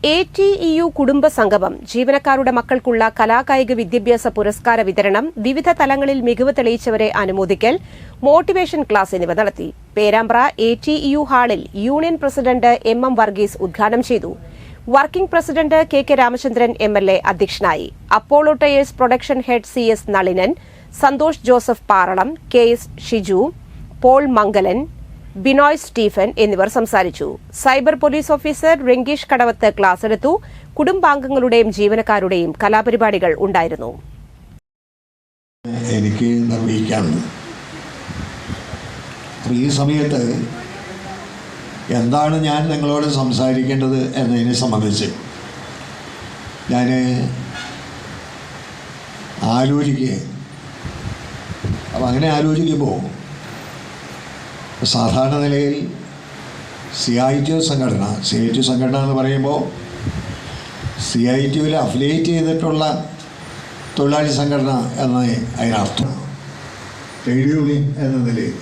ATEU കുടുംബ സംഗമം ജീവനക്കാരുടെ മക്കൾക്കുള്ള കലാകായിക വിദ്യാഭ്യാസ പുരസ്കാര വിതരണം, വിവിധ തലങ്ങളിൽ മികവ് തെളിയിച്ചവരെ അനുമോദിക്കൽ, മോട്ടിവേഷൻ ക്ലാസ് എന്നിവ നടത്തി. പേരാമ്പ്ര ATEU ഹാളിൽ യൂണിയൻ പ്രസിഡന്റ് MM വർഗീസ് ഉദ്ഘാടനം ചെയ്തു. Working president KK Ramachandran MLA അധ്യക്ഷനായി. Apollo tyres production head CS Nalinan, Santhosh Joseph Paralam, KS Shiju, Paul Mangalan, Binoy Stephen എന്നിവർ സംസാരിച്ചു. Cyber police officer Ringeesh Kadavath class എടുത്തു. കുടുംബാംഗങ്ങളുടെയും ജീവനക്കാരുടെയും കലാപരിപാടികൾ ഉണ്ടായിരുന്നു. എനിക്ക് നിർവഹിക്കാനുണ്ട്. ഈ സമയത്ത് എന്താണ് ഞാൻ നിങ്ങളോട് സംസാരിക്കേണ്ടത് എന്നതിനെ സംബന്ധിച്ച് ഞാൻ ആലോചിക്കുക. അപ്പം അങ്ങനെ ആലോചിക്കുമ്പോൾ സാധാരണ നിലയിൽ CITU സംഘടന എന്ന് പറയുമ്പോൾ CITUവിൽ അഫിലിയേറ്റ് ചെയ്തിട്ടുള്ള തൊഴിലാളി സംഘടന എന്ന അതിനർത്ഥം ട്രേഡ് യൂണിയൻ എന്ന നിലയിൽ